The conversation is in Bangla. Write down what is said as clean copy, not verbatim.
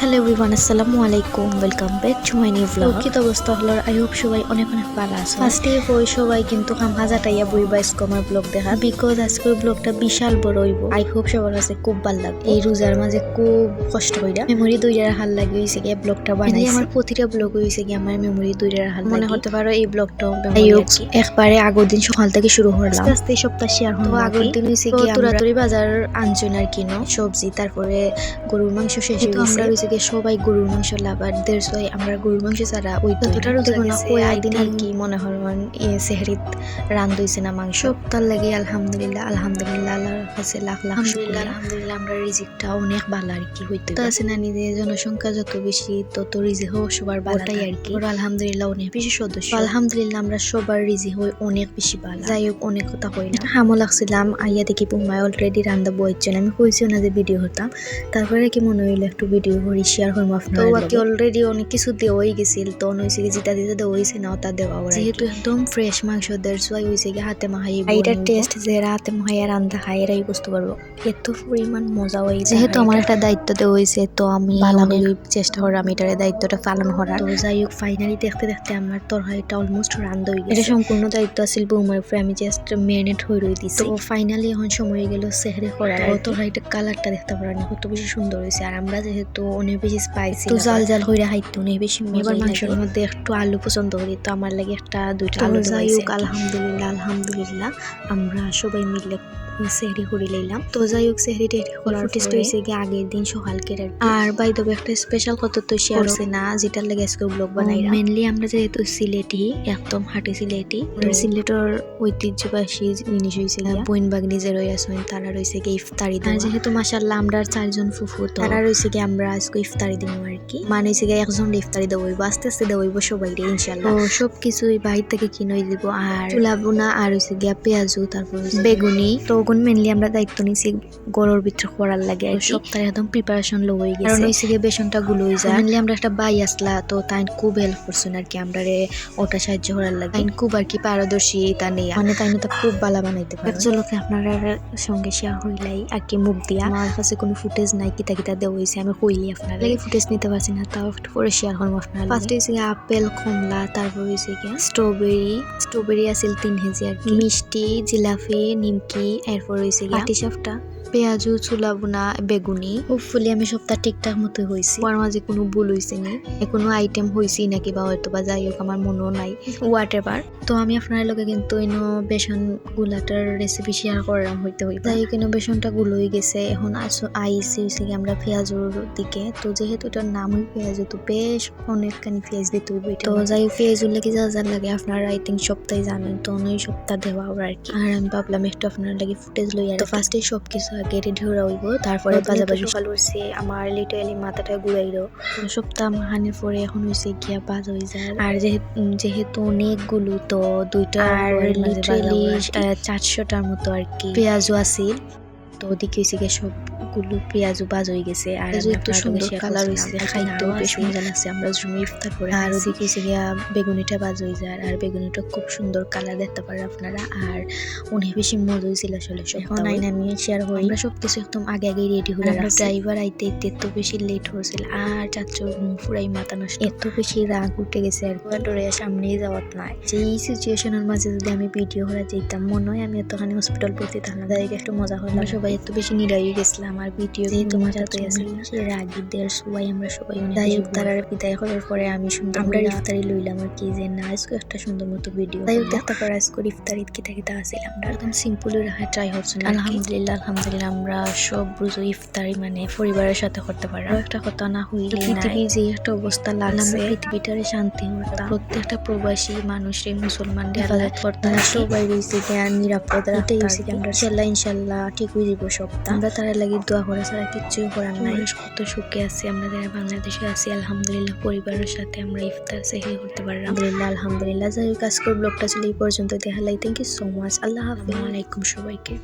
হ্যালো এভরিওয়ান, আসসালামু আলাইকুম, welcome back to my new blog. কি অবস্থা হলো? আই হোপ সবাই অনেক অনেক ভালো আছে। ফার্স্টে হই সবাই কিন্তু খাম হাজাটাইয়া বইবা আমার ব্লগ দেখা, বিকজ আজকের ব্লগটা বিশাল বড় হইব। আই হোপ সবার কাছে খুব ভালো লাগবে। এই রোজার মাঝে খুব কষ্ট হইরা মেমোরি দইরা হাল লাগে হইছে গিয়ে ব্লগটা বানাইছি। আমার প্রতিটা ব্লগ হইছে গিয়ে আমার মেমোরি দইরা হাল মনে হতে পারো এই ব্লগটাও একবারে আগের দিন সকাল থেকে শুরু করলাম, আস্তে আস্তে সপ্তাহ শেয়ার হলো। আগের দিন হইছে গিয়ে তুরাতুরি বাজার আনছুন আর কিনো সবজি, তারপরে গরুর মাংস শেষ হয়ে গেছে। আমরা হইছে গিয়ে সবাই গরুর মাংস লাভার, আমরা গরুর মাংস ছাড়া ওই ততটা রোজা গেছে একদিন আর কি মনে হয় সেহরিত রান দইছে না মাংস। তার লাগে আলহামদুলিল্লাহ আলহামদুলিল্লাহ আল্লাহর কাছে লাখ লাখ শুকরিয়া। আলহামদুলিল্লাহ আমরা রিজিকটা অনেক ভালো আর কি হইতো তো আছে না। নিজের জনসংখ্যা যত বেশি তত রিজিক হোক সবার ভালোটাই আর কি। আলহামদুলিল্লাহ অনেক বেশি সদস্য, আলহামদুলিল্লাহ আমরা সবার রিজিক হই অনেক বেশি ভালো। যাই হোক অনেক কথা কই না, হামো লাগছিলাম আইয়া দেখি পুমায় অলরেডি রান্দা বইছেন। আমি কইছিও না যে ভিডিও হতাম, তারপরে কি মনে হইলো একটু ভিডিও করি শেয়ার করবো আপনার। তো বাকি অলরেডি অনেক কিছু দেওয়াই গেছিল, তো হইছে কি যেটা দিতে দেওয়া হইছে না ওটা দেওয়া, যেহেতু একদম ফ্রেশ মাংস দেড় সোয়াই হইছে কি হাতে মাহাই এইটার টেস্ট যে হাতে মাহাইয়া রান্দা খাই এরাই বুঝতে পারবো এত পরিমাণ মজা হই। যেহেতু আমার একটা দায়িত্ব দেওয়া হইছে তো আমি চেষ্টা করলাম এটার দায়িত্বটা পালন করার। তো যাই হোক ফাইনালি দেখতে দেখতে আমার তরকারিটা অলমোস্ট রান্দা হয়ে গেছে। এটা সম্পূর্ণ দায়িত্ব আছিল বৌমার উপরে, আমি জাস্ট ম্যারিনেট হয়ে রই দিছি। তো ফাইনালি এখন সময় গেল সেহরি করার। তরকারিটা কালারটা দেখতে পারেন কত বেশি সুন্দর হয়েছে। আর আমরা যেহেতু অনেক বেশি স্পাইসি তো জাল জাল হইরা খাইতে অনেক বেশি মজা। মাংসের মধ্যে একটু আলু পছন্দ করি, তো আমার লাগে একটা দুইটা আলু। যাই হোক আলহামদুলিল্লাহ আলহামদুলিল্লাহ আমরা সবাই মিলে সেহরি করে লইলাম। তো যাই হোক সেহরি টেহরি করার টেস্ট হয়েছে গিয়ে আগের দিন সকালকে আর বাই দেবো একটা স্পেশাল কত তো শেয়ার হচ্ছে না, যেটার লাগে আজকে ব্লগ বানাই। মেনলি আমরা যেহেতু সিলেটি, একদম হাটে সিলেটি, সিলেটের ঐতিহ্যবাহী জিনিস হয়েছে বইন বাগনি যে রয়ে আসেন তারা রয়েছে গিয়ে ইফতারি দেওয়া। যেহেতু মাশাআল্লাহ আমরা 4 জন ফুফু, তারা রয়েছে গিয়ে আমরা আজকে ইফতারি দিব আর কি। মানে হচ্ছে গিয়ে একজন ইফতারি দেবো, আস্তে আস্তে দেবো সবাই রে ইনশাআল্লাহ। তো সবকিছুই বাইরে থেকে কিনে দিব। আর চুলা বোনা আর হচ্ছে গিয়া পেঁয়াজু, তারপর বেগুনি। তো ওগুন মেনলি আমরা দায়িত্ব নিয়েছি গরুর ভিতরে করার লাগে আর সপ্তাহে একদম প্রিপারেশন লো হয়ে গেছে। কারণ হচ্ছে গিয়ে বেসনটা গুলো হয়ে যায়। মেনলি আমরা একটা বাই আসলা, তো তাই খুব হেল্প করছেন আর কি আমরা রে ওটা সাহায্য করার লাগে। তাই খুব আর কি পারদর্শী তা নেই, মানে তাই তো খুব ভালো বানাইতে পারে। চলোকে আপনারা সঙ্গে শেয়ার হইলাই আর কি মুখ দিয়া। আমার কাছে কোনো ফুটেজ নাই, কিতা কিতা দেওয়া হয়েছে আমি কইলি আপনার লাগে ফুটেজ নিতে পারছি না, তাও একটু পরে শেয়ার করবো আপনার। ফার্স্ট হয়েছে আপেল, কমলা, তারপর হয়েছে গিয়ে স্ট্রবেরি আছিল 3 কেজি আর কি, মিষ্টি, জিলাপি, নিমকি, এরপর হয়েছে গিয়ে পাটিসাপটা, পেঁয়াজু, চুলা বোনা, বেগুনি। হোপফুলি আমি সপ্তাহ ঠিকঠাক মতো হয়েছি, ওর মাঝে কোনো ভুল হয়েছে নি, কোনো আইটেম হয়েছি নাকি বা হয়তো বা যাই হোক আমার মনেও নাই, হোয়াট এভার। তো আমি আপনার লোকে কিন্তু বেসন গুলাটার রেসিপি শেয়ার করলাম হইতে তাই কিন্তু বেসনটা গুলো হয়ে গেছে। এখন আইসি হয়েছে কি আমরা পেঁয়াজুর দিকে। তো যেহেতু এটার নাম হই পেঁয়াজু, তো বেশ অনেকখানি পেঁয়াজ দিতে হইব। তো যাই পেঁয়াজুর লাগে যা যা লাগে আপনারা আই থিঙ্ক সপ্তাহে জানেন, তো অনেক সপ্তাহ দেওয়া আর কি। আর আমি ভাবলাম একটু আপনার লাগে ফুটেজ লই। আর তো ফার্স্টে সবকিছু আগে রেডি হয়ে হইব, তারপরে বাজাবাজি সকাল উঠছে আমার লিটারালি মাথাটা ঘুরাইলো। সপ্তাহ মাহানের পরে এখন হয়েছে গিয়া বাজ হয়ে যায়। আর যেহেতু অনেকগুলো তো দুইটা আর লিটারালি 400টার মতো আর কি পেঁয়াজও আছিল। তো ওদিকে হয়েছে গিয়ে সবগুলো পেঁয়াজও বাজ হয়ে গেছে। আর একটু সুন্দর কালার হয়েছে, খাইতেও বেশ মজা লাগছে আমরা জমি ইফতার করে। আর ওদিকে হয়েছে গিয়া বেগুনিটা বাজ হয়ে যায়, আর বেগুনিটা খুব সুন্দর কালার দেখতে পারে আপনারা। আর অনেক বেশি মজা হয়েছিল আসলে। এখন আমি শেয়ার করি আমরা সবকিছু একদম আগে আগে রেডি হয়ে রাখছি। ড্রাইভার আইতে এত বেশি লেট হয়েছিল আর চাচুর পুরাই মাথা নষ্ট, এত বেশি রাগ উঠে গেছে আর ডরে সামনেই যাওয়ার নাই। যেই সিচুয়েশনের মাঝে যদি আমি ভিডিও করা যেতাম মনে হয় আমি এতখানি হসপিটাল পড়তে তাহলে তাদেরকে একটু মজা হলাম। সবাই এত বেশি নিরাই গেছিলাম আর ভিডিও যেহেতু মজা তো আছে রাগীদের সবাই আমরা সবাই যাই হোক তারা বিদায় করার পরে আমি সুন্দর আমরা ইফতারি লইলাম আর কি, যে না আজকে একটা সুন্দর মতো ভিডিও। যাই হোক দেখতে পারা আজকে ইফতারি কিতা কিতা আছিল আমরা একদম সিম্পল রাখা ট্রাই হচ্ছে। আলহামদুলিল্লাহ আলহামদুলিল্লাহ আমরা সব বুঝো ইফতারি মানে পরিবারের সাথে করতে পারলাম। একটা কথা না হইলে পৃথিবীর যে একটা অবস্থা লাগছে পৃথিবীটারে শান্তি হতো, প্রত্যেকটা প্রবাসী মানুষের মুসলমান হেফাজত করতে সবাই রয়েছে জ্ঞান নিরাপদ রাখতে হয়েছে কি আমরা ইনশাল্লাহ ঠিক হয়ে যাবো সব। আমরা তারা লাগি দোয়া করে ছাড়া কিচ্ছুই করার নাই। কত সুখে আছি আমরা যারা বাংলাদেশে আছি আলহামদুলিল্লাহ পরিবারের সাথে আমরা ইফতার সেহরি করতে পারলাম আলহামদুলিল্লাহ আলহামদুলিল্লাহ। যাই হোক আজকের ব্লগটা ছিল এই পর্যন্ত। দেখালাই থ্যাংক ইউ সো মাচ। আল্লাহ হাফেজ, আসসালামু আলাইকুম সবাইকে।